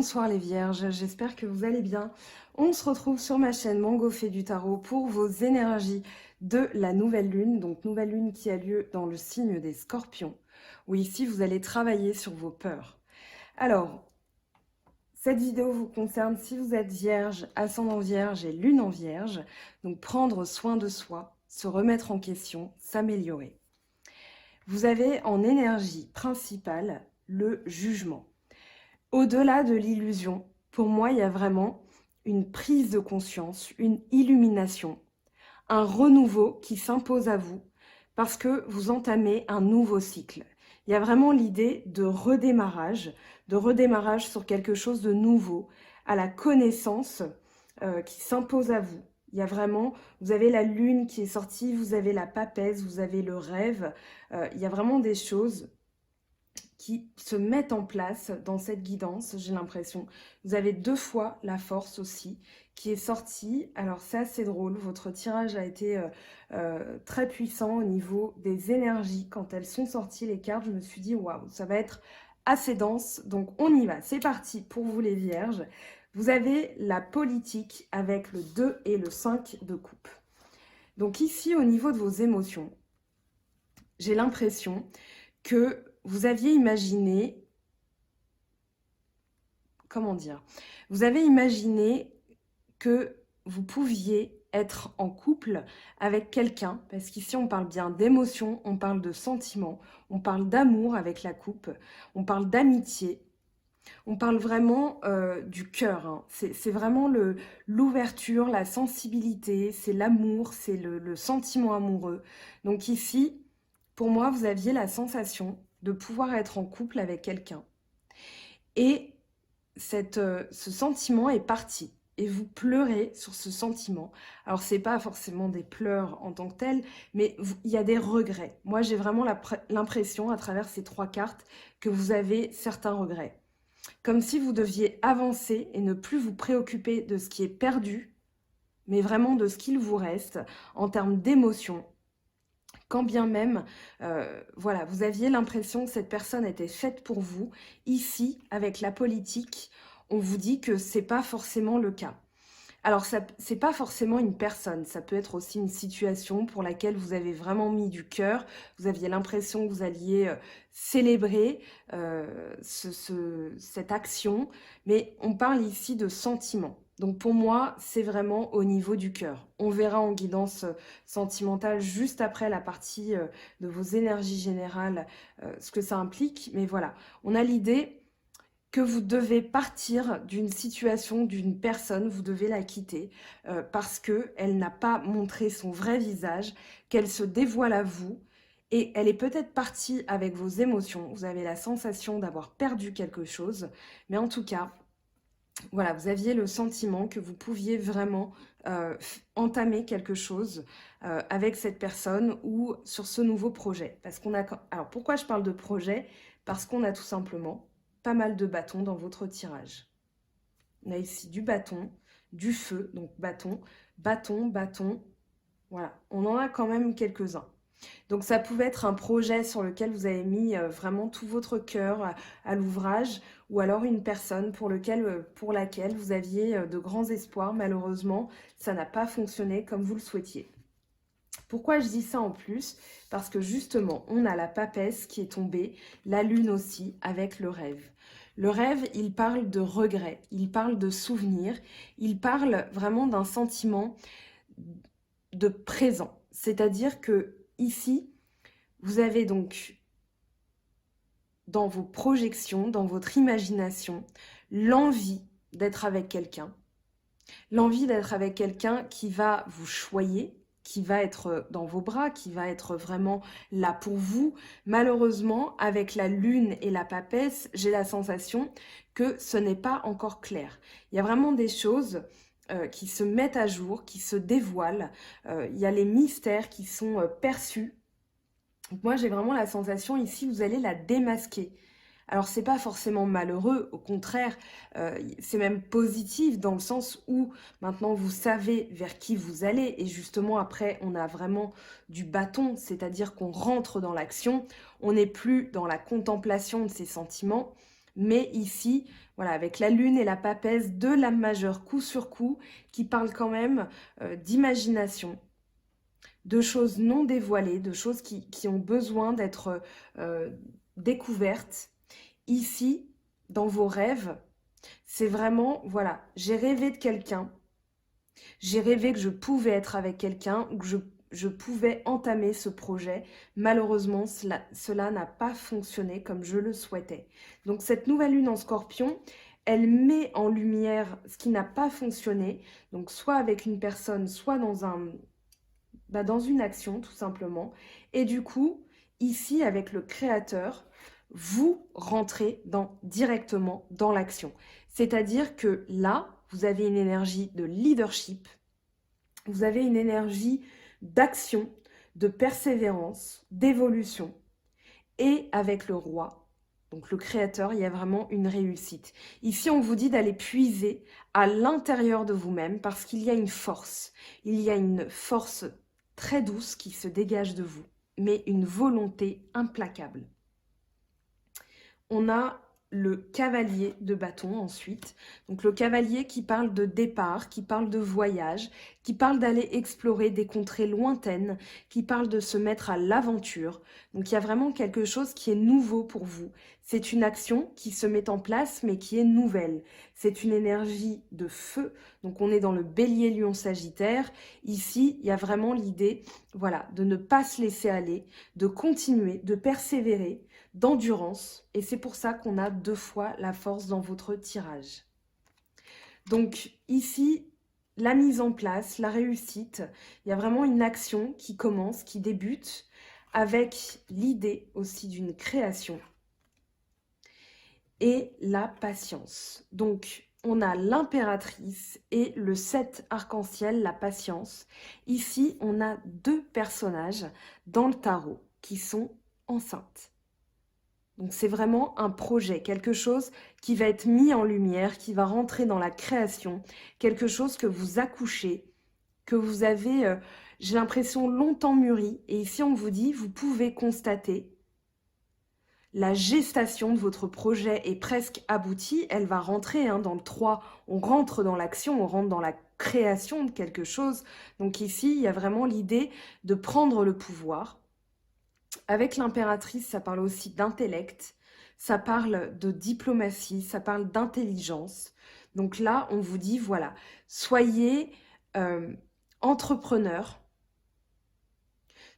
Bonsoir les vierges, j'espère que vous allez bien. On se retrouve sur ma chaîne Mango fait du tarot pour vos énergies de la nouvelle lune. Donc nouvelle lune qui a lieu dans le signe des scorpions, où ici vous allez travailler sur vos peurs. Alors, cette vidéo vous concerne si vous êtes vierge, ascendant vierge et lune en vierge. Donc prendre soin de soi, se remettre en question, s'améliorer. Vous avez en énergie principale le jugement. Au-delà de l'illusion, pour moi, il y a vraiment une prise de conscience, une illumination, un renouveau qui s'impose à vous parce que vous entamez un nouveau cycle. Il y a vraiment l'idée de redémarrage sur quelque chose de nouveau, à la connaissance qui s'impose à vous. Il y a vraiment, vous avez la lune qui est sortie, vous avez la papesse, vous avez le rêve. Il y a vraiment des choses qui se mettent en place dans cette guidance, j'ai l'impression. Vous avez 2 fois la force aussi qui est sortie. Alors c'est assez drôle, votre tirage a été très puissant au niveau des énergies. Quand elles sont sorties les cartes, je me suis dit waouh, ça va être assez dense. Donc on y va, c'est parti pour vous les vierges. Vous avez la politique avec le 2 et le 5 de coupe. Donc ici au niveau de vos émotions, j'ai l'impression que vous aviez imaginé, comment dire, vous avez imaginé que vous pouviez être en couple avec quelqu'un, parce qu'ici on parle bien d'émotion, on parle de sentiments, on parle d'amour avec la coupe, on parle d'amitié, on parle vraiment du cœur, hein. C'est vraiment l'ouverture, la sensibilité, c'est l'amour, c'est le sentiment amoureux. Donc ici, pour moi, vous aviez la sensation de pouvoir être en couple avec quelqu'un. Et ce sentiment est parti. Et vous pleurez sur ce sentiment. Alors, c'est pas forcément des pleurs en tant que tels, mais il y a des regrets. Moi, j'ai vraiment l'impression, à travers ces 3 cartes, que vous avez certains regrets. Comme si vous deviez avancer et ne plus vous préoccuper de ce qui est perdu, mais vraiment de ce qu'il vous reste en termes d'émotions. Quand bien même, voilà, vous aviez l'impression que cette personne était faite pour vous. Ici, avec la politique, on vous dit que c'est pas forcément le cas. Alors, c'est pas forcément une personne, ça peut être aussi une situation pour laquelle vous avez vraiment mis du cœur, vous aviez l'impression que vous alliez célébrer cette action, mais on parle ici de sentiments. Donc pour moi, c'est vraiment au niveau du cœur. On verra en guidance sentimentale juste après la partie de vos énergies générales, ce que ça implique, mais voilà, on a l'idée que vous devez partir d'une situation, d'une personne, vous devez la quitter parce qu'elle n'a pas montré son vrai visage, qu'elle se dévoile à vous et elle est peut-être partie avec vos émotions. Vous avez la sensation d'avoir perdu quelque chose, mais en tout cas, voilà, vous aviez le sentiment que vous pouviez vraiment entamer quelque chose avec cette personne ou sur ce nouveau projet. Parce qu'on a... Alors pourquoi je parle de projet? Parce qu'on a tout simplement pas mal de bâtons dans votre tirage. On a ici du bâton, du feu, donc bâton, bâton, bâton. Voilà, on en a quand même quelques-uns. Donc ça pouvait être un projet sur lequel vous avez mis vraiment tout votre cœur à l'ouvrage, ou alors une personne pour laquelle vous aviez de grands espoirs. Malheureusement, ça n'a pas fonctionné comme vous le souhaitiez. Pourquoi je dis ça en plus? Parce que justement, on a la papesse qui est tombée, la lune aussi, avec le rêve. Le rêve, il parle de regret, il parle de souvenirs, il parle vraiment d'un sentiment de présent. C'est-à-dire que ici, vous avez donc dans vos projections, dans votre imagination, l'envie d'être avec quelqu'un. L'envie d'être avec quelqu'un qui va vous choyer, qui va être dans vos bras, qui va être vraiment là pour vous. Malheureusement, avec la lune et la papesse, j'ai la sensation que ce n'est pas encore clair. Il y a vraiment des choses qui se mettent à jour, qui se dévoilent. Il y a les mystères qui sont perçus. Donc moi, j'ai vraiment la sensation ici, vous allez la démasquer. Alors, c'est pas forcément malheureux, au contraire, c'est même positif dans le sens où maintenant vous savez vers qui vous allez et justement après, on a vraiment du bâton, c'est-à-dire qu'on rentre dans l'action, on n'est plus dans la contemplation de ses sentiments, Mais ici, voilà, avec la lune et la papesse de l'âme majeure coup sur coup, qui parle quand même d'imagination, de choses non dévoilées, de choses qui ont besoin d'être découvertes. Ici, dans vos rêves, c'est vraiment, voilà, j'ai rêvé de quelqu'un, j'ai rêvé que je pouvais être avec quelqu'un, ou que je pouvais entamer ce projet. Malheureusement, cela n'a pas fonctionné comme je le souhaitais. Donc cette nouvelle lune en Scorpion, elle met en lumière ce qui n'a pas fonctionné, donc soit avec une personne, soit dans une action tout simplement. Et du coup, ici avec le créateur, vous rentrez directement dans l'action. C'est-à-dire que là, vous avez une énergie de leadership, vous avez une énergie d'action, de persévérance, d'évolution. Et avec le roi, donc le créateur, il y a vraiment une réussite. Ici, on vous dit d'aller puiser à l'intérieur de vous-même parce qu'il y a une force. Il y a une force très douce qui se dégage de vous, mais une volonté implacable. On a le cavalier de bâton ensuite. Donc le cavalier qui parle de départ, qui parle de voyage, qui parle d'aller explorer des contrées lointaines, qui parle de se mettre à l'aventure. Donc il y a vraiment quelque chose qui est nouveau pour vous. C'est une action qui se met en place mais qui est nouvelle. C'est une énergie de feu. Donc on est dans le bélier lion sagittaire. Ici, il y a vraiment l'idée, voilà, de ne pas se laisser aller, de continuer, de persévérer, d'endurance, et c'est pour ça qu'on a 2 fois la force dans votre tirage. Donc ici, la mise en place, la réussite, il y a vraiment une action qui commence, qui débute, avec l'idée aussi d'une création et la patience. Donc on a l'impératrice et le 7 arc-en-ciel, la patience. Ici, on a 2 personnages dans le tarot qui sont enceintes. Donc c'est vraiment un projet, quelque chose qui va être mis en lumière, qui va rentrer dans la création, quelque chose que vous accouchez, que vous avez, j'ai l'impression, longtemps mûri. Et ici, on vous dit, vous pouvez constater la gestation de votre projet est presque aboutie. Elle va rentrer dans le 3. On rentre dans l'action, on rentre dans la création de quelque chose. Donc ici, il y a vraiment l'idée de prendre le pouvoir. Avec l'impératrice, ça parle aussi d'intellect, ça parle de diplomatie, ça parle d'intelligence. Donc là, on vous dit, voilà, soyez entrepreneur,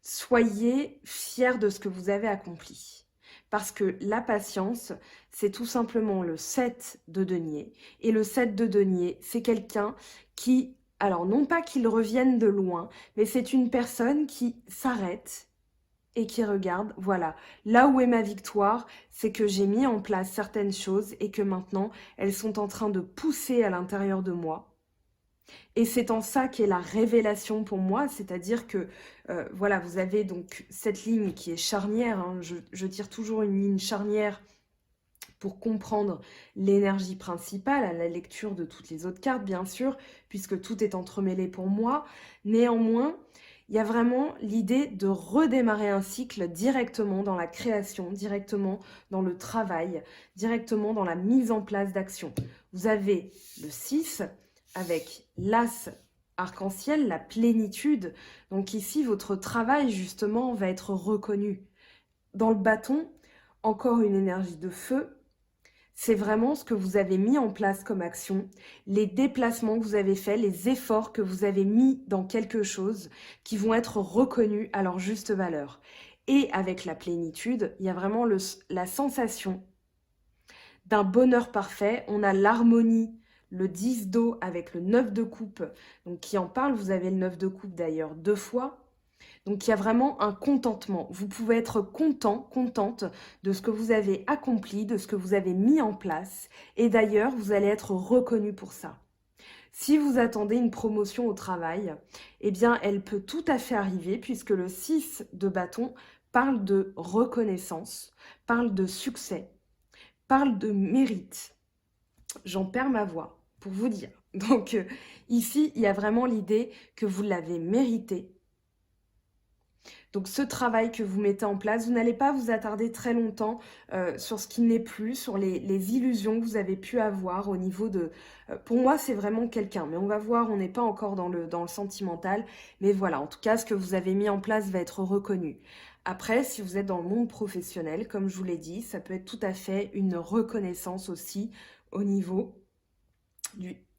soyez fiers de ce que vous avez accompli. Parce que la patience, c'est tout simplement le 7 de denier. Et le 7 de denier, c'est quelqu'un qui, alors non pas qu'il revienne de loin, mais c'est une personne qui s'arrête et qui regarde, voilà, là où est ma victoire, c'est que j'ai mis en place certaines choses et que maintenant, elles sont en train de pousser à l'intérieur de moi. Et c'est en ça qu'est la révélation pour moi, c'est-à-dire que, voilà, vous avez donc cette ligne qui est charnière, je tire toujours une ligne charnière pour comprendre l'énergie principale, à la lecture de toutes les autres cartes, bien sûr, puisque tout est entremêlé pour moi. Néanmoins, il y a vraiment l'idée de redémarrer un cycle directement dans la création, directement dans le travail, directement dans la mise en place d'actions. Vous avez le 6 avec l'As arc-en-ciel, la plénitude. Donc ici, votre travail, justement, va être reconnu. Dans le bâton, encore une énergie de feu. C'est vraiment ce que vous avez mis en place comme action, les déplacements que vous avez faits, les efforts que vous avez mis dans quelque chose qui vont être reconnus à leur juste valeur. Et avec la plénitude, il y a vraiment la sensation d'un bonheur parfait. On a l'harmonie, le 10 d'eau avec le 9 de coupe, donc qui en parle. Vous avez le 9 de coupe d'ailleurs 2 fois. Donc, il y a vraiment un contentement. Vous pouvez être content, contente de ce que vous avez accompli, de ce que vous avez mis en place. Et d'ailleurs, vous allez être reconnu pour ça. Si vous attendez une promotion au travail, eh bien, elle peut tout à fait arriver puisque le 6 de bâton parle de reconnaissance, parle de succès, parle de mérite. J'en perds ma voix pour vous dire. Donc, ici, il y a vraiment l'idée que vous l'avez mérité, Donc ce travail que vous mettez en place, vous n'allez pas vous attarder très longtemps sur ce qui n'est plus, sur les illusions que vous avez pu avoir au niveau de... pour moi, c'est vraiment quelqu'un, mais on va voir, on n'est pas encore dans le sentimental. Mais voilà, en tout cas, ce que vous avez mis en place va être reconnu. Après, si vous êtes dans le monde professionnel, comme je vous l'ai dit, ça peut être tout à fait une reconnaissance aussi au niveau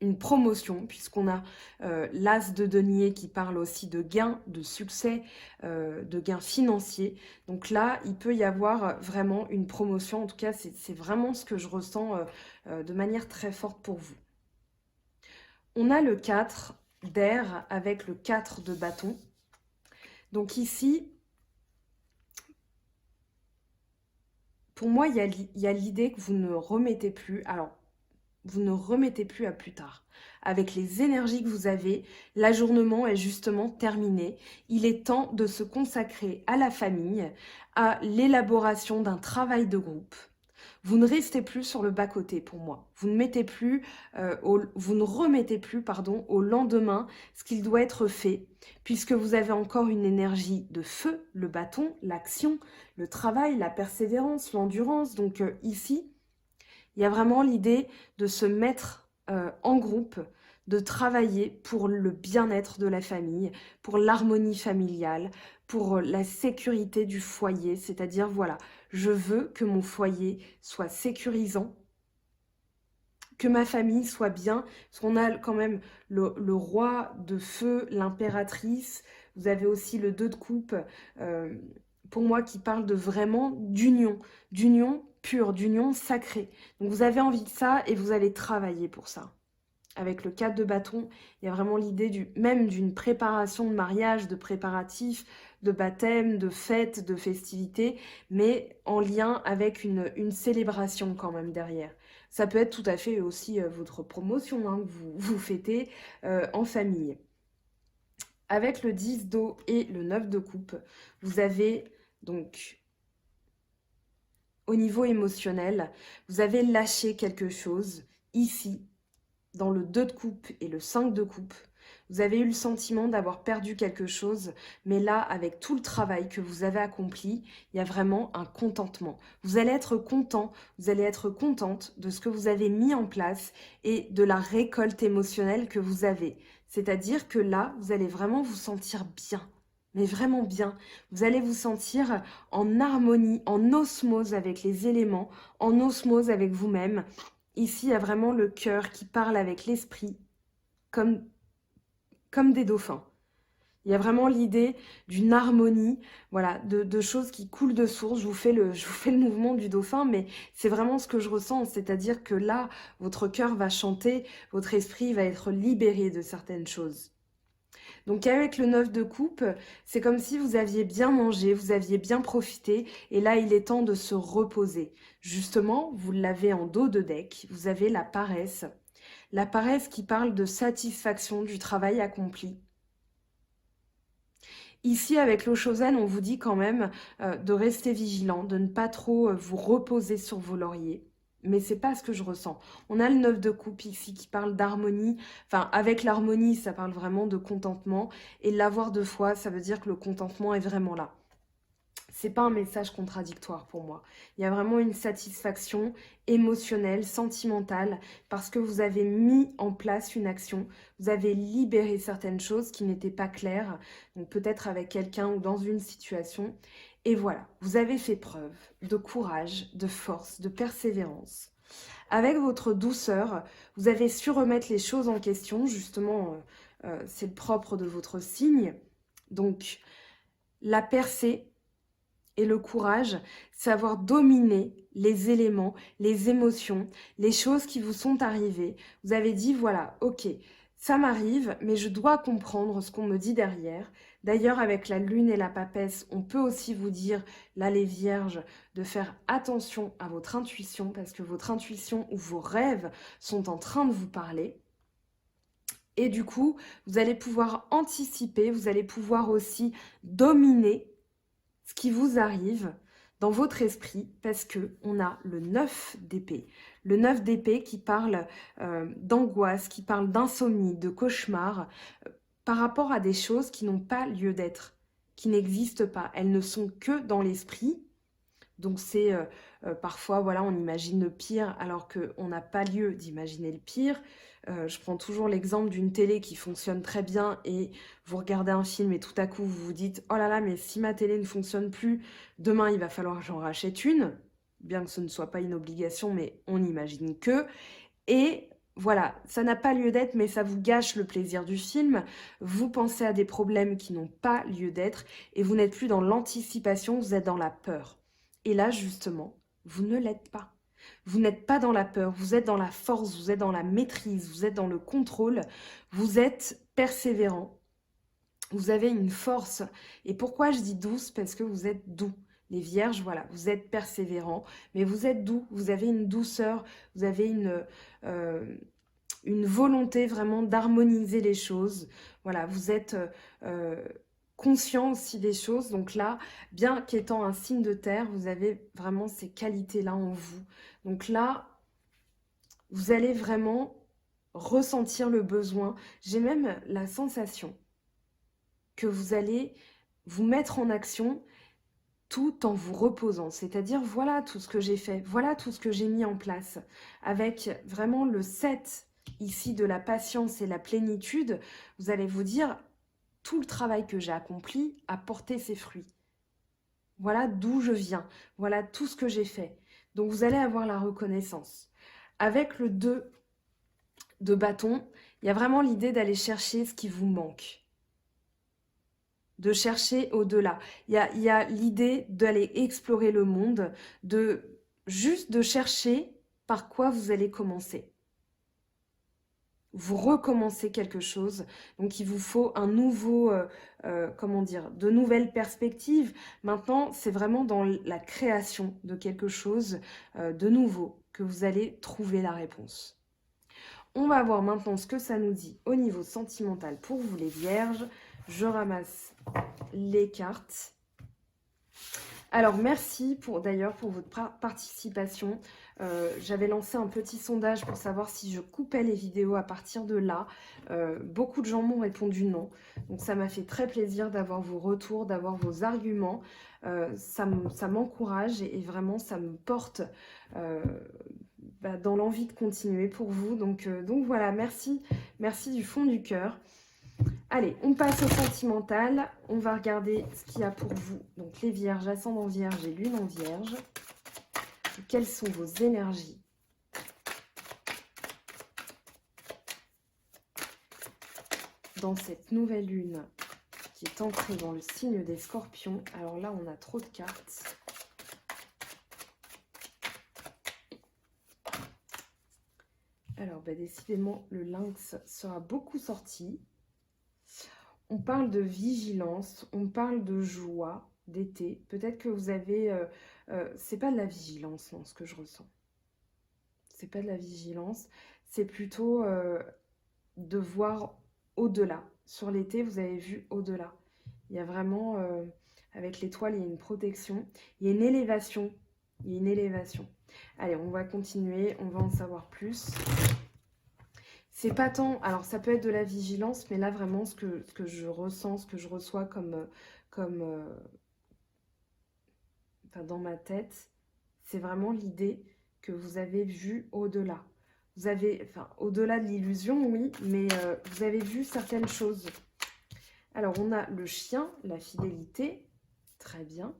une promotion, puisqu'on a l'as de denier qui parle aussi de gains, de succès, de gains financiers. Donc là, il peut y avoir vraiment une promotion. En tout cas, c'est vraiment ce que je ressens de manière très forte pour vous. On a le 4 d'air avec le 4 de bâton. Donc ici, pour moi, il y a l'idée que vous ne remettez plus. Alors, vous ne remettez plus à plus tard. Avec les énergies que vous avez, l'ajournement est justement terminé. Il est temps de se consacrer à la famille, à l'élaboration d'un travail de groupe. Vous ne restez plus sur le bas-côté pour moi. Vous ne mettez plus, vous ne remettez plus, pardon, au lendemain ce qu'il doit être fait, puisque vous avez encore une énergie de feu, le bâton, l'action, le travail, la persévérance, l'endurance. Donc ici, il y a vraiment l'idée de se mettre en groupe, de travailler pour le bien-être de la famille, pour l'harmonie familiale, pour la sécurité du foyer. C'est-à-dire, voilà, je veux que mon foyer soit sécurisant, que ma famille soit bien. Parce qu'on a quand même le roi de feu, l'impératrice. Vous avez aussi le 2 de coupe, pour moi, qui parle de vraiment d'union pure, d'union sacrée. Donc vous avez envie de ça et vous allez travailler pour ça. Avec le 4 de bâton, il y a vraiment l'idée même d'une préparation de mariage, de préparatifs, de baptême, de fête, de festivité, mais en lien avec une célébration quand même derrière. Ça peut être tout à fait aussi votre promotion, hein, que vous fêtez en famille. Avec le 10 d'eau et le 9 de coupe, vous avez donc, au niveau émotionnel, vous avez lâché quelque chose ici, dans le 2 de coupe et le 5 de coupe. Vous avez eu le sentiment d'avoir perdu quelque chose, mais là, avec tout le travail que vous avez accompli, il y a vraiment un contentement. Vous allez être content, vous allez être contente de ce que vous avez mis en place et de la récolte émotionnelle que vous avez. C'est-à-dire que là, vous allez vraiment vous sentir bien, mais vraiment bien. Vous allez vous sentir en harmonie, en osmose avec les éléments, en osmose avec vous-même. Ici, il y a vraiment le cœur qui parle avec l'esprit, comme des dauphins. Il y a vraiment l'idée d'une harmonie, voilà, de choses qui coulent de source. Je vous fais le mouvement du dauphin, mais c'est vraiment ce que je ressens. C'est-à-dire que là, votre cœur va chanter, votre esprit va être libéré de certaines choses. Donc avec le 9 de coupe, c'est comme si vous aviez bien mangé, vous aviez bien profité, et là il est temps de se reposer. Justement, vous l'avez en dos de deck, vous avez la paresse. La paresse qui parle de satisfaction du travail accompli. Ici, avec l'eau chausaine, on vous dit quand même de rester vigilant, de ne pas trop vous reposer sur vos lauriers. Mais c'est pas ce que je ressens. On a le 9 de coupe ici qui parle d'harmonie. Enfin, avec l'harmonie, ça parle vraiment de contentement. Et l'avoir de foi, ça veut dire que le contentement est vraiment là. C'est pas un message contradictoire pour moi. Il y a vraiment une satisfaction émotionnelle, sentimentale, parce que vous avez mis en place une action, vous avez libéré certaines choses qui n'étaient pas claires, donc peut-être avec quelqu'un ou dans une situation. Et voilà, vous avez fait preuve de courage, de force, de persévérance. Avec votre douceur, vous avez su remettre les choses en question, justement, c'est le propre de votre signe. Donc, la percée, et le courage, savoir dominer les éléments, les émotions, les choses qui vous sont arrivées. Vous avez dit, voilà, ok, ça m'arrive, mais je dois comprendre ce qu'on me dit derrière. D'ailleurs, avec la lune et la papesse, on peut aussi vous dire, là les vierges, de faire attention à votre intuition, parce que votre intuition ou vos rêves sont en train de vous parler. Et du coup, vous allez pouvoir anticiper, vous allez pouvoir aussi dominer ce qui vous arrive dans votre esprit, parce que on a le 9 d'épée. Le 9 d'épée qui parle d'angoisse, qui parle d'insomnie, de cauchemar, par rapport à des choses qui n'ont pas lieu d'être, qui n'existent pas. Elles ne sont que dans l'esprit. Donc c'est parfois, voilà, on imagine le pire alors qu'on n'a pas lieu d'imaginer le pire. Je prends toujours l'exemple d'une télé qui fonctionne très bien et vous regardez un film et tout à coup vous vous dites « Oh là là, mais si ma télé ne fonctionne plus, demain il va falloir que j'en rachète une ». Bien que ce ne soit pas une obligation, mais on n'imagine que. Et voilà, ça n'a pas lieu d'être, mais ça vous gâche le plaisir du film. Vous pensez à des problèmes qui n'ont pas lieu d'être et vous n'êtes plus dans l'anticipation, vous êtes dans la peur. Et là, justement, vous ne l'êtes pas. Vous n'êtes pas dans la peur, vous êtes dans la force, vous êtes dans la maîtrise, vous êtes dans le contrôle, vous êtes persévérant. Vous avez une force. Et pourquoi je dis douce? Parce que vous êtes doux. Les vierges, voilà, vous êtes persévérants, mais vous êtes doux, vous avez une douceur, vous avez une volonté vraiment d'harmoniser les choses. Voilà, vous êtes conscient aussi des choses. Donc là, bien qu'étant un signe de terre, vous avez vraiment ces qualités-là en vous. Donc là, vous allez vraiment ressentir le besoin. J'ai même la sensation que vous allez vous mettre en action tout en vous reposant. C'est-à-dire, voilà tout ce que j'ai fait, voilà tout ce que j'ai mis en place. Avec vraiment le 7 ici de la patience et la plénitude, vous allez vous dire, tout le travail que j'ai accompli a porté ses fruits. Voilà d'où je viens, voilà tout ce que j'ai fait. Donc vous allez avoir la reconnaissance. Avec le 2 de bâton, il y a vraiment l'idée d'aller chercher ce qui vous manque. De chercher au-delà. Il y a l'idée d'aller explorer le monde, juste de chercher par quoi vous allez commencer. Vous recommencez quelque chose, donc il vous faut un nouveau, comment dire, de nouvelles perspectives. Maintenant, c'est vraiment dans la création de quelque chose de nouveau que vous allez trouver la réponse. On va voir maintenant ce que ça nous dit au niveau sentimental pour vous les vierges. Je ramasse les cartes. Alors, merci d'ailleurs pour votre participation. J'avais lancé un petit sondage pour savoir si je coupais les vidéos à partir de là. Beaucoup de gens m'ont répondu non. Donc, ça m'a fait très plaisir d'avoir vos retours, d'avoir vos arguments. Ça m'encourage et vraiment, ça me porte dans l'envie de continuer pour vous. Donc voilà, merci du fond du cœur. Allez, on passe au sentimental. On va regarder ce qu'il y a pour vous. Donc les vierges, ascendant vierge et lune en vierge. Quelles sont vos énergies dans cette nouvelle lune qui est entrée dans le signe des scorpions? Alors là, on a trop de cartes. Alors, décidément, le lynx sera beaucoup sorti. On parle de vigilance, on parle de joie d'été. Peut-être que vous avez... c'est pas de la vigilance, non, ce que je ressens. C'est pas de la vigilance, c'est plutôt de voir au-delà. Sur l'été, vous avez vu au-delà. Il y a vraiment, avec l'étoile, il y a une protection. Il y a une élévation. Il y a une élévation. Allez, on va continuer, on va en savoir plus. C'est pas tant, alors ça peut être de la vigilance, mais là vraiment ce que je ressens, ce que je reçois enfin, dans ma tête, c'est vraiment l'idée que vous avez vu au-delà. Vous avez, enfin au-delà de l'illusion, oui, mais vous avez vu certaines choses. Alors on a le chien, la fidélité, très bien.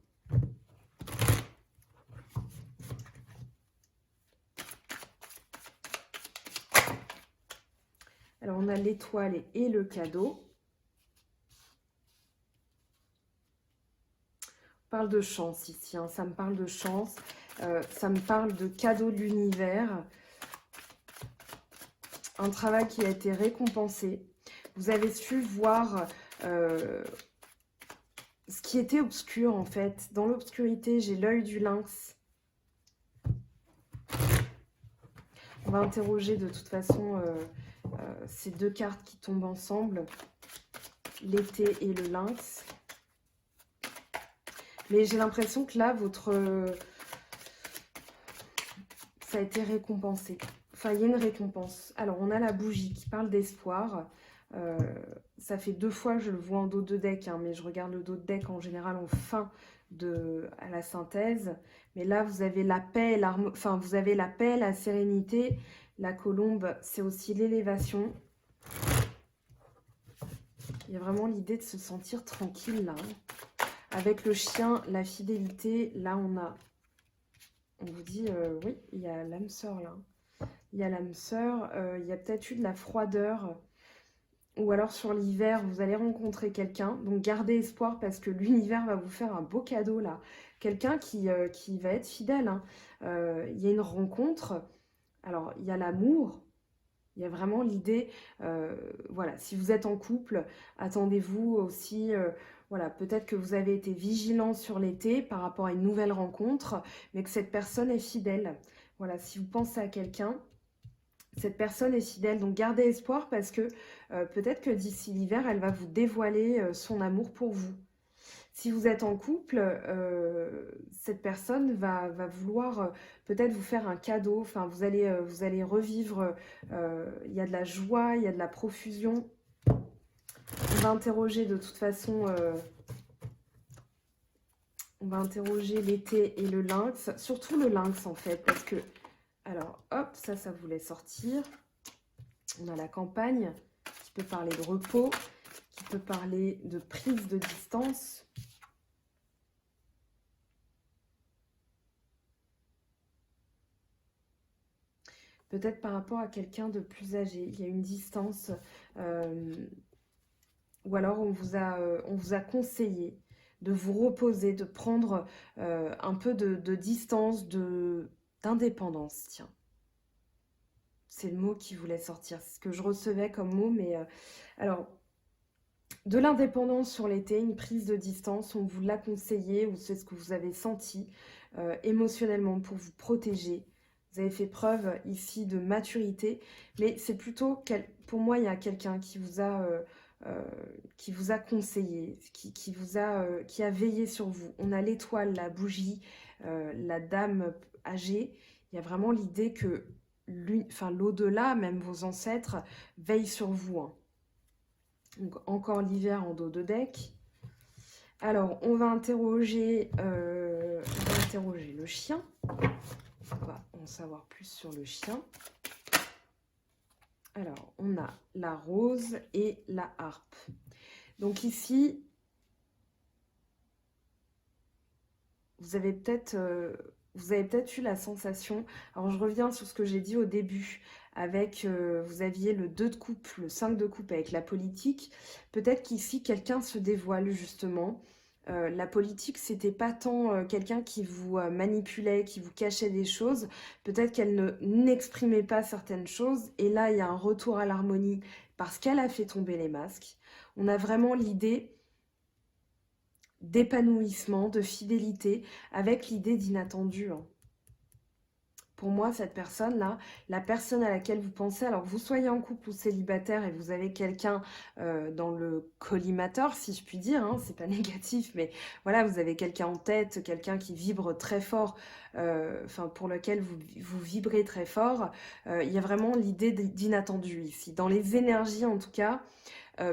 Alors, on a l'étoile et le cadeau. On parle de chance ici, hein. Ça me parle de chance. Ça me parle de cadeau de l'univers. Un travail qui a été récompensé. Vous avez su voir ce qui était obscur, en fait. Dans l'obscurité, j'ai l'œil du lynx. On va interroger de toute façon... ces deux cartes qui tombent ensemble, l'été et le lynx. Mais j'ai l'impression que là, ça a été récompensé. Enfin, il y a une récompense. Alors, on a la bougie qui parle d'espoir. Euh, Ça fait 2 fois que je le vois en dos de deck, hein, mais je regarde le dos de deck en général en fin à la synthèse. Mais là, vous avez la paix, enfin, vous avez la paix, la sérénité. La colombe, c'est aussi l'élévation. Il y a vraiment l'idée de se sentir tranquille là, hein. Avec le chien, la fidélité, là on vous dit, oui, il y a l'âme sœur là. Il y a l'âme sœur, il y a peut-être eu de la froideur. Ou alors sur l'hiver, vous allez rencontrer quelqu'un. Donc gardez espoir parce que l'univers va vous faire un beau cadeau là. Quelqu'un qui va être fidèle, hein. Il y a une rencontre. Alors il y a l'amour. Il y a vraiment l'idée, voilà, si vous êtes en couple, attendez-vous aussi, voilà, peut-être que vous avez été vigilant sur l'été par rapport à une nouvelle rencontre, mais que cette personne est fidèle. Voilà, si vous pensez à quelqu'un, cette personne est fidèle, donc gardez espoir parce que peut-être que d'ici l'hiver, elle va vous dévoiler son amour pour vous. Si vous êtes en couple, cette personne va vouloir peut-être vous faire un cadeau. Enfin, vous allez revivre. Il y a de la joie, il y a de la profusion. On va interroger de toute façon. On va interroger l'été et le lynx. Surtout le lynx en fait, parce que alors hop, ça voulait sortir. On a la campagne qui peut parler de repos, qui peut parler de prise de distance. Peut-être par rapport à quelqu'un de plus âgé, il y a une distance, ou alors on vous a conseillé de vous reposer, de prendre un peu de distance, d'indépendance, tiens. C'est le mot qui voulait sortir, c'est ce que je recevais comme mot, mais alors, de l'indépendance sur l'été, une prise de distance, on vous l'a conseillé, ou c'est ce que vous avez senti émotionnellement pour vous protéger. Vous avez fait preuve ici de maturité, mais c'est plutôt, pour moi, il y a quelqu'un qui vous a conseillé, qui a veillé sur vous. On a l'étoile, la bougie, la dame âgée. Il y a vraiment l'idée que l'au-delà, même vos ancêtres, veillent sur vous, hein. Donc encore l'hiver en dos de deck. Alors, on va interroger le chien. On va en savoir plus sur le chien. Alors, on a la rose et la harpe. Donc ici, vous avez peut-être eu la sensation, alors je reviens sur ce que j'ai dit au début, avec, vous aviez le 2 de coupe, le 5 de coupe avec la politique. Peut-être qu'ici, quelqu'un se dévoile justement. La politique, c'était pas tant quelqu'un qui vous manipulait, qui vous cachait des choses. Peut-être qu'elle n'exprimait pas certaines choses. Et là, il y a un retour à l'harmonie parce qu'elle a fait tomber les masques. On a vraiment l'idée d'épanouissement, de fidélité, avec l'idée d'inattendu, hein. Pour moi, cette personne-là, la personne à laquelle vous pensez, alors que vous soyez en couple ou célibataire et vous avez quelqu'un dans le collimateur, si je puis dire, hein, c'est pas négatif, mais voilà, vous avez quelqu'un en tête, quelqu'un qui vibre très fort, enfin pour lequel vous vibrez très fort, il y a vraiment l'idée d'inattendu ici. Dans les énergies en tout cas,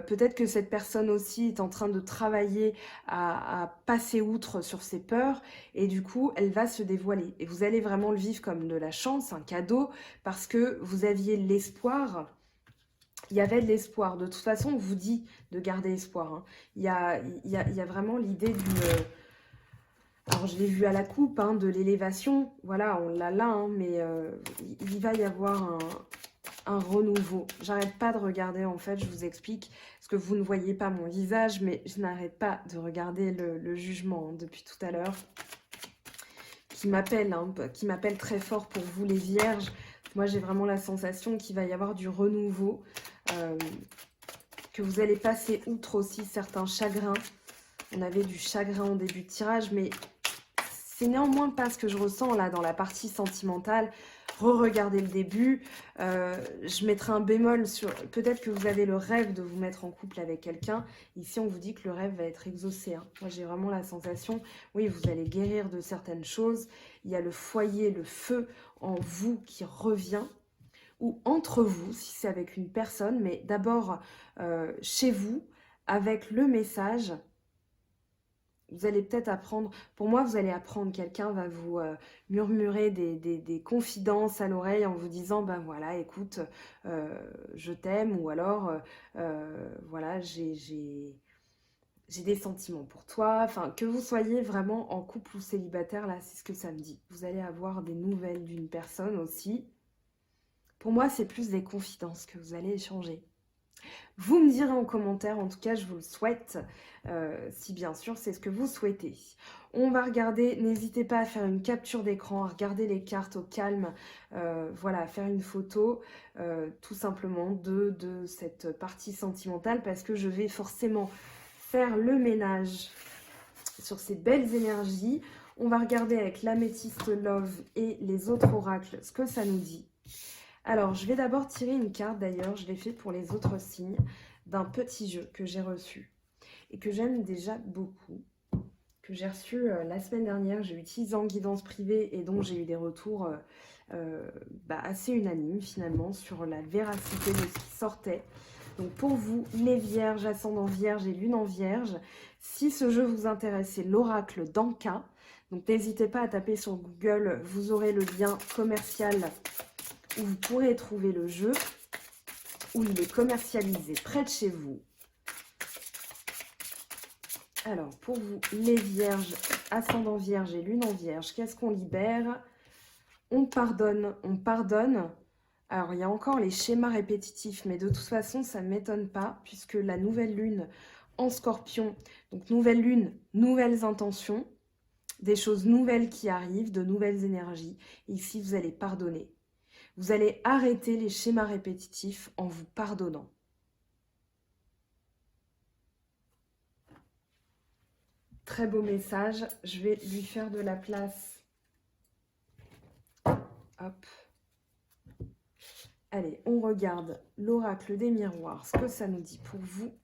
peut-être que cette personne aussi est en train de travailler à passer outre sur ses peurs et du coup, elle va se dévoiler. Et vous allez vraiment le vivre comme de la chance, un cadeau, parce que vous aviez l'espoir. Il y avait de l'espoir. De toute façon, on vous dit de garder espoir, hein. Il y a vraiment l'idée d'une... Alors, je l'ai vu à la coupe, hein, de l'élévation. Voilà, on l'a là, hein, mais il va y avoir un renouveau. J'arrête pas de regarder, en fait, je vous explique, parce que vous ne voyez pas mon visage, mais je n'arrête pas de regarder le jugement, hein, depuis tout à l'heure, qui m'appelle, hein, qui m'appelle très fort pour vous les vierges. Moi, j'ai vraiment la sensation qu'il va y avoir du renouveau, que vous allez passer outre aussi certains chagrins. On avait du chagrin au début de tirage, mais c'est néanmoins pas ce que je ressens là dans la partie sentimentale. Re-regardez le début. Je mettrai un bémol sur... Peut-être que vous avez le rêve de vous mettre en couple avec quelqu'un. Ici, on vous dit que le rêve va être exaucé, hein. Moi, j'ai vraiment la sensation, oui, vous allez guérir de certaines choses. Il y a le foyer, le feu en vous qui revient. ou entre vous, si c'est avec une personne, mais d'abord chez vous, avec le message. Vous allez peut-être apprendre, pour moi, vous allez apprendre, quelqu'un va vous murmurer des confidences à l'oreille en vous disant, ben voilà, écoute, je t'aime, ou alors, voilà, j'ai des sentiments pour toi. Enfin, que vous soyez vraiment en couple ou célibataire, là, c'est ce que ça me dit. Vous allez avoir des nouvelles d'une personne aussi. Pour moi, c'est plus des confidences que vous allez échanger. Vous me direz en commentaire, en tout cas je vous le souhaite, si bien sûr c'est ce que vous souhaitez. On va regarder, n'hésitez pas à faire une capture d'écran, à regarder les cartes au calme, voilà, à faire une photo tout simplement de cette partie sentimentale, parce que je vais forcément faire le ménage sur ces belles énergies. On va regarder avec l'améthyste Love et les autres oracles ce que ça nous dit. Alors, je vais d'abord tirer une carte, d'ailleurs, je l'ai fait pour les autres signes, d'un petit jeu que j'ai reçu et que j'aime déjà beaucoup, que j'ai reçu la semaine dernière. J'ai utilisé en guidance privée et dont j'ai eu des retours assez unanimes finalement sur la véracité de ce qui sortait. Donc pour vous, les vierges, ascendant vierge et lune en vierge, si ce jeu vous intéresse, c'est l'oracle d'Anka. Donc n'hésitez pas à taper sur Google, vous aurez le lien commercial où vous pourrez trouver le jeu, où il est commercialisé près de chez vous. Alors, pour vous, les vierges, ascendant vierge et lune en vierge, qu'est-ce qu'on libère? On pardonne, on pardonne. Alors, il y a encore les schémas répétitifs, mais de toute façon, ça ne m'étonne pas, puisque la nouvelle lune en scorpion, donc nouvelle lune, nouvelles intentions, des choses nouvelles qui arrivent, de nouvelles énergies. Ici, vous allez pardonner. Vous allez arrêter les schémas répétitifs en vous pardonnant. Très beau message. Je vais lui faire de la place. Hop. Allez, on regarde l'oracle des miroirs, ce que ça nous dit pour vous.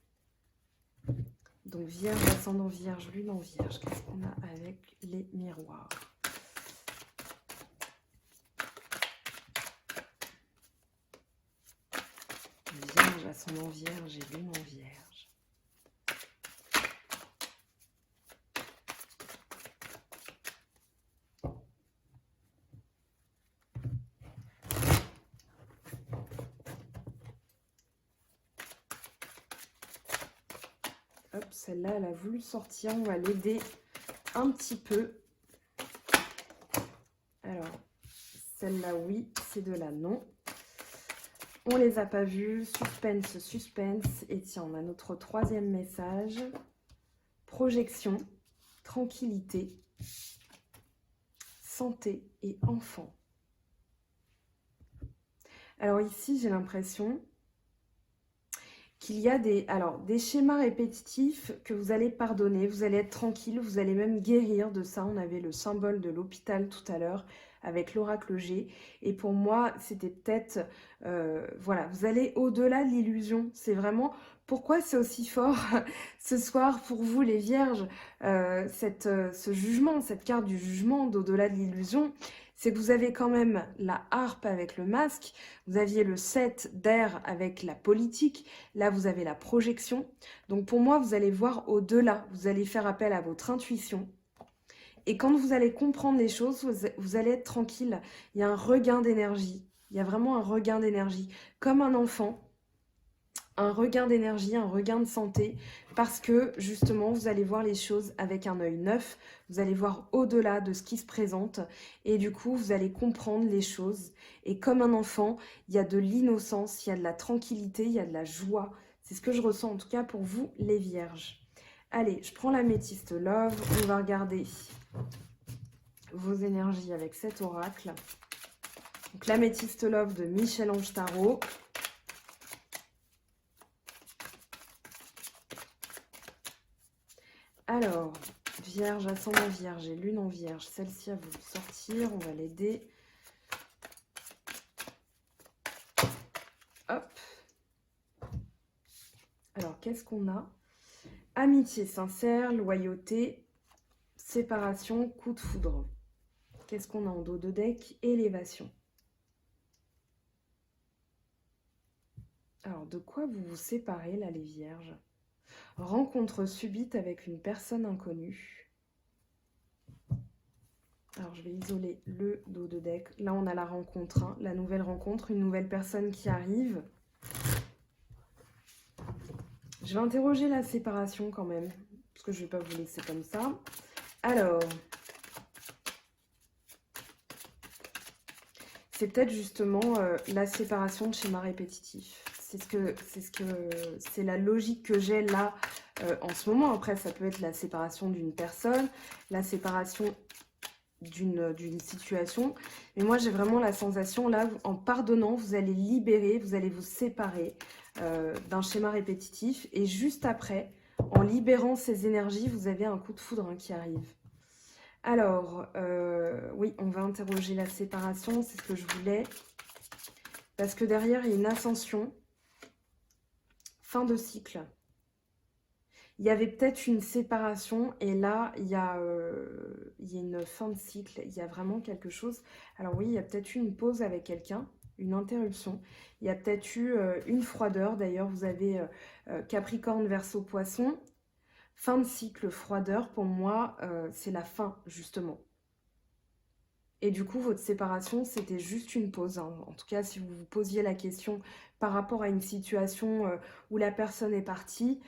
Donc, vierge, ascendant vierge, lune en vierge. Qu'est-ce qu'on a avec les miroirs? Vierge, ascendant vierge et lune en vierge. Hop, celle-là, elle a voulu sortir. On va l'aider un petit peu. Alors, celle-là, oui. C'est de la non. On les a pas vus. Suspense, suspense. Et tiens, on a notre troisième message. Projection, tranquillité, santé et enfant. Alors ici, j'ai l'impression qu'il y a des schémas répétitifs que vous allez pardonner, vous allez être tranquille, vous allez même guérir de ça. On avait le symbole de l'hôpital tout à l'heure avec l'oracle G. Et pour moi, c'était peut-être, voilà, vous allez au-delà de l'illusion. C'est vraiment, pourquoi c'est aussi fort ce soir pour vous les vierges, ce jugement, cette carte du jugement d'au-delà de l'illusion. C'est que vous avez quand même la harpe avec le masque, vous aviez le 7 d'air avec la politique, là vous avez la projection. Donc pour moi, vous allez voir au-delà, vous allez faire appel à votre intuition. Et quand vous allez comprendre les choses, vous allez être tranquille. Il y a un regain d'énergie, il y a vraiment un regain d'énergie. Comme un enfant, un regain d'énergie, un regain de santé, parce que justement, vous allez voir les choses avec un œil neuf, vous allez voir au-delà de ce qui se présente, et du coup, vous allez comprendre les choses. Et comme un enfant, il y a de l'innocence, il y a de la tranquillité, il y a de la joie. C'est ce que je ressens en tout cas pour vous, les vierges. Allez, je prends l'améthyste Love, on va regarder vos énergies avec cet oracle. Donc l'améthyste Love de Michel-Ange Tarot. Alors, vierge, ascendant vierge et lune en vierge. Celle-ci a voulu sortir, on va l'aider. Hop. Alors, qu'est-ce qu'on a? Amitié sincère, loyauté, séparation, coup de foudre. Qu'est-ce qu'on a en dos de deck? Élévation. Alors, de quoi vous vous séparez, là, les vierges? Rencontre subite avec une personne inconnue. Alors, je vais isoler le dos de deck. Là, on a la rencontre, hein, la nouvelle rencontre, une nouvelle personne qui arrive. Je vais interroger la séparation quand même, parce que je ne vais pas vous laisser comme ça. Alors, c'est peut-être justement la séparation de schémas répétitifs. C'est la logique que j'ai là en ce moment. Après, ça peut être la séparation d'une personne, la séparation d'une situation. Mais moi, j'ai vraiment la sensation, là, en pardonnant, vous allez libérer, vous allez vous séparer d'un schéma répétitif. Et juste après, en libérant ces énergies, vous avez un coup de foudre hein, qui arrive. Alors, oui, on va interroger la séparation, c'est ce que je voulais. Parce que derrière, il y a une ascension. Fin de cycle. Il y avait peut-être une séparation et là, il y a une fin de cycle. Il y a vraiment quelque chose. Alors oui, il y a peut-être eu une pause avec quelqu'un, une interruption. Il y a peut-être eu une froideur. D'ailleurs, vous avez Capricorne, Verseau, Poisson. Fin de cycle, froideur, pour moi, c'est la fin, justement. Et du coup, votre séparation, c'était juste une pause. Hein. En tout cas, si vous vous posiez la question par rapport à une situation où la personne est partie,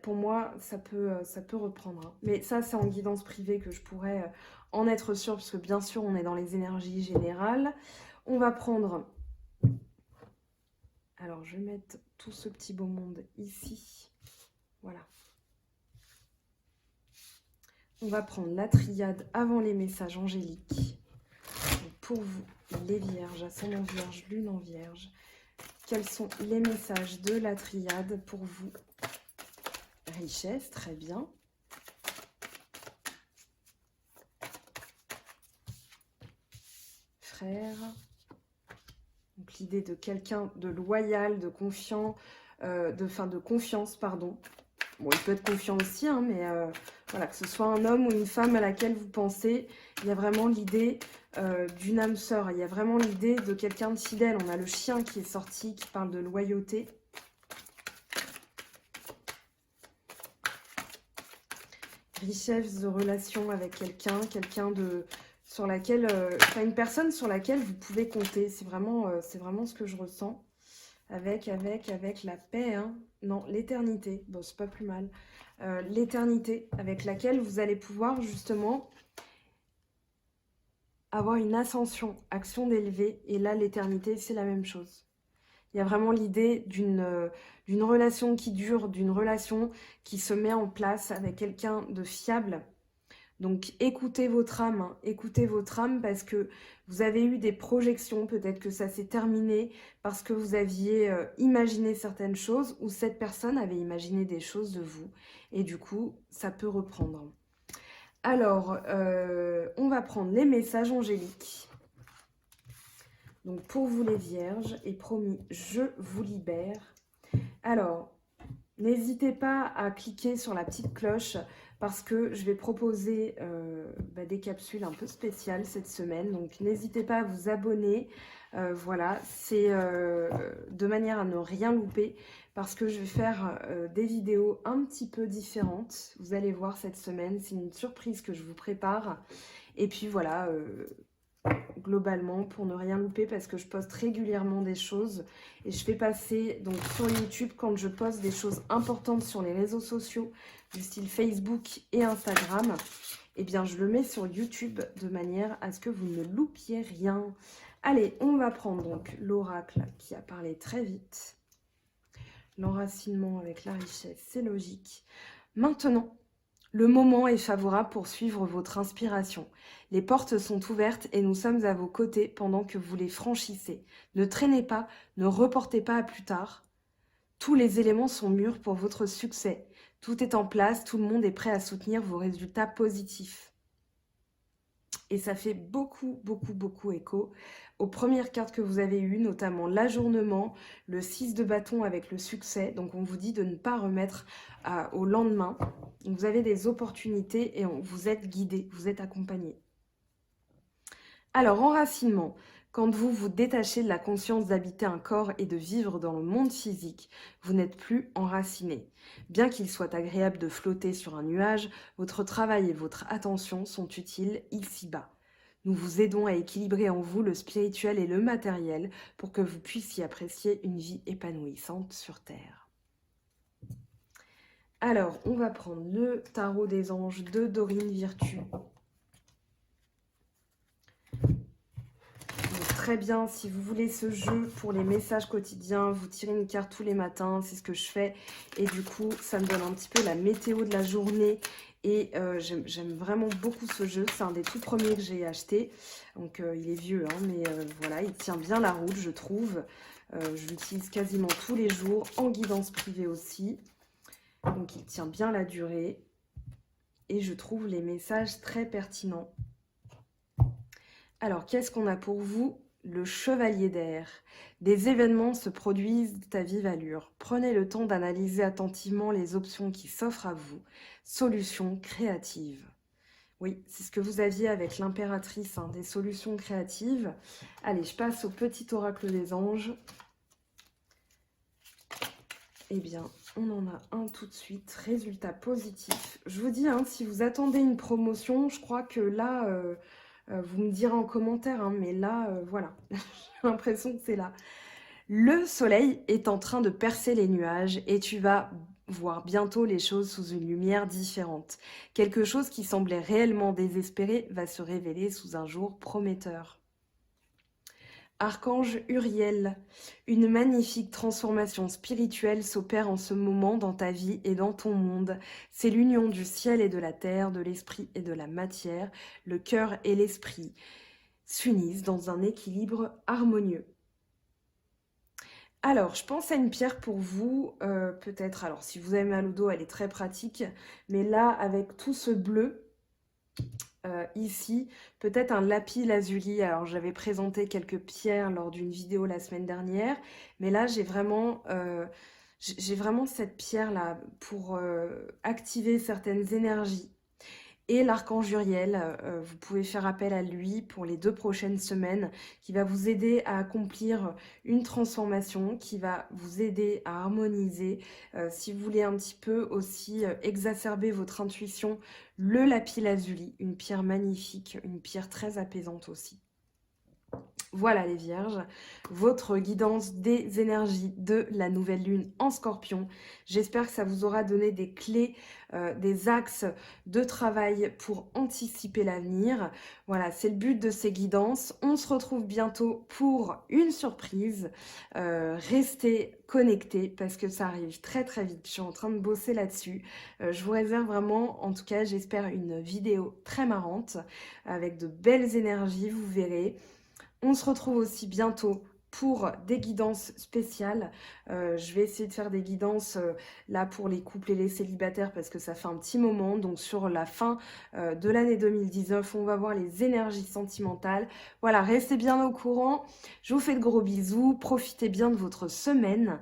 pour moi, ça peut reprendre. Hein. Mais ça, c'est en guidance privée que je pourrais en être sûre, parce que bien sûr, on est dans les énergies générales. On va prendre... Alors, je vais mettre tout ce petit beau monde ici. Voilà. On va prendre la triade avant les messages angéliques. Pour vous, les vierges, ascendant vierge, lune en vierge, quels sont les messages de la triade pour vous? Richesse, très bien. Frère. Donc l'idée de quelqu'un de loyal, de confiant, de confiance, pardon. Bon, il peut être confiant aussi, hein, mais voilà, que ce soit un homme ou une femme à laquelle vous pensez, il y a vraiment l'idée d'une âme sœur. Il y a vraiment l'idée de quelqu'un de fidèle. On a le chien qui est sorti, qui parle de loyauté. Richesse de relation avec quelqu'un sur laquelle, une personne sur laquelle vous pouvez compter. C'est vraiment ce que je ressens. Avec la paix, hein. Non, l'éternité. Bon, c'est pas plus mal. L'éternité avec laquelle vous allez pouvoir justement avoir une ascension, action d'élever. Et là, l'éternité, c'est la même chose. Il y a vraiment l'idée d'une relation qui dure, d'une relation qui se met en place avec quelqu'un de fiable. Donc écoutez votre âme, hein. Écoutez votre âme parce que vous avez eu des projections, peut-être que ça s'est terminé parce que vous aviez imaginé certaines choses ou cette personne avait imaginé des choses de vous et du coup ça peut reprendre. Alors, on va prendre les messages angéliques. Donc pour vous les vierges, et promis, je vous libère. Alors, n'hésitez pas à cliquer sur la petite cloche parce que je vais proposer des capsules un peu spéciales cette semaine. Donc, n'hésitez pas à vous abonner. Voilà, c'est de manière à ne rien louper parce que je vais faire des vidéos un petit peu différentes. Vous allez voir cette semaine, c'est une surprise que je vous prépare. Et puis voilà, globalement, pour ne rien louper parce que je poste régulièrement des choses et je fais passer donc sur YouTube quand je poste des choses importantes sur les réseaux sociaux du style Facebook et Instagram, et bien je le mets sur YouTube de manière à ce que vous ne loupiez rien. Allez, on va prendre donc l'oracle qui a parlé très vite. L'enracinement avec la richesse, c'est logique. Maintenant, le moment est favorable pour suivre votre inspiration. Les portes sont ouvertes et nous sommes à vos côtés pendant que vous les franchissez. Ne traînez pas, ne reportez pas à plus tard. Tous les éléments sont mûrs pour votre succès. Tout est en place, tout le monde est prêt à soutenir vos résultats positifs. Et ça fait beaucoup, beaucoup, beaucoup écho aux premières cartes que vous avez eues, notamment l'ajournement, le 6 de bâton avec le succès. Donc on vous dit de ne pas remettre au lendemain. Donc, vous avez des opportunités et vous êtes guidé, vous êtes accompagné. Alors, enracinement. Quand vous vous détachez de la conscience d'habiter un corps et de vivre dans le monde physique, vous n'êtes plus enraciné. Bien qu'il soit agréable de flotter sur un nuage, votre travail et votre attention sont utiles ici-bas. Nous vous aidons à équilibrer en vous le spirituel et le matériel pour que vous puissiez apprécier une vie épanouissante sur Terre. Alors, on va prendre le tarot des anges de Dorine Virtue. Très bien, si vous voulez ce jeu pour les messages quotidiens, vous tirez une carte tous les matins, c'est ce que je fais. Et du coup, ça me donne un petit peu la météo de la journée. Et j'aime vraiment beaucoup ce jeu, c'est un des tout premiers que j'ai acheté. Donc il est vieux, hein, mais voilà, il tient bien la route, je trouve. Je l'utilise quasiment tous les jours, en guidance privée aussi. Donc il tient bien la durée. Et je trouve les messages très pertinents. Alors, qu'est-ce qu'on a pour vous? Le chevalier d'air. Des événements se produisent à vive allure. Prenez le temps d'analyser attentivement les options qui s'offrent à vous. Solutions créatives. Oui, c'est ce que vous aviez avec l'impératrice, hein, des solutions créatives. Allez, je passe au petit oracle des anges. Eh bien, on en a un tout de suite. Résultat positif. Je vous dis, hein, si vous attendez une promotion, je crois que là... vous me direz en commentaire, hein, mais là, voilà, j'ai l'impression que c'est là. Le soleil est en train de percer les nuages et tu vas voir bientôt les choses sous une lumière différente. Quelque chose qui semblait réellement désespéré va se révéler sous un jour prometteur. Archange Uriel, une magnifique transformation spirituelle s'opère en ce moment dans ta vie et dans ton monde. C'est l'union du ciel et de la terre, de l'esprit et de la matière. Le cœur et l'esprit s'unissent dans un équilibre harmonieux. Alors, je pense à une pierre pour vous, peut-être, alors si vous avez mal au dos, elle est très pratique, mais là, avec tout ce bleu, ici, peut-être un lapis lazuli. Alors, j'avais présenté quelques pierres lors d'une vidéo la semaine dernière, mais là, j'ai vraiment cette pierre-là pour activer certaines énergies. Et l'archange Uriel, vous pouvez faire appel à lui pour les 2 prochaines semaines, qui va vous aider à accomplir une transformation, qui va vous aider à harmoniser. Si vous voulez un petit peu aussi exacerber votre intuition, le lapis lazuli, une pierre magnifique, une pierre très apaisante aussi. Voilà les vierges, votre guidance des énergies de la nouvelle lune en scorpion. J'espère que ça vous aura donné des clés, des axes de travail pour anticiper l'avenir. Voilà, c'est le but de ces guidances. On se retrouve bientôt pour une surprise. Restez connectés parce que ça arrive très très vite. Je suis en train de bosser là-dessus. Je vous réserve vraiment, en tout cas j'espère, une vidéo très marrante avec de belles énergies, vous verrez. On se retrouve aussi bientôt pour des guidances spéciales. Je vais essayer de faire des guidances là pour les couples et les célibataires parce que ça fait un petit moment. Donc sur la fin de l'année 2019, on va voir les énergies sentimentales. Voilà, restez bien au courant. Je vous fais de gros bisous. Profitez bien de votre semaine.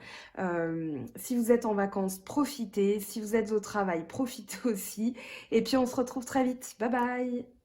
Si vous êtes en vacances, profitez. Si vous êtes au travail, profitez aussi. Et puis on se retrouve très vite. Bye bye!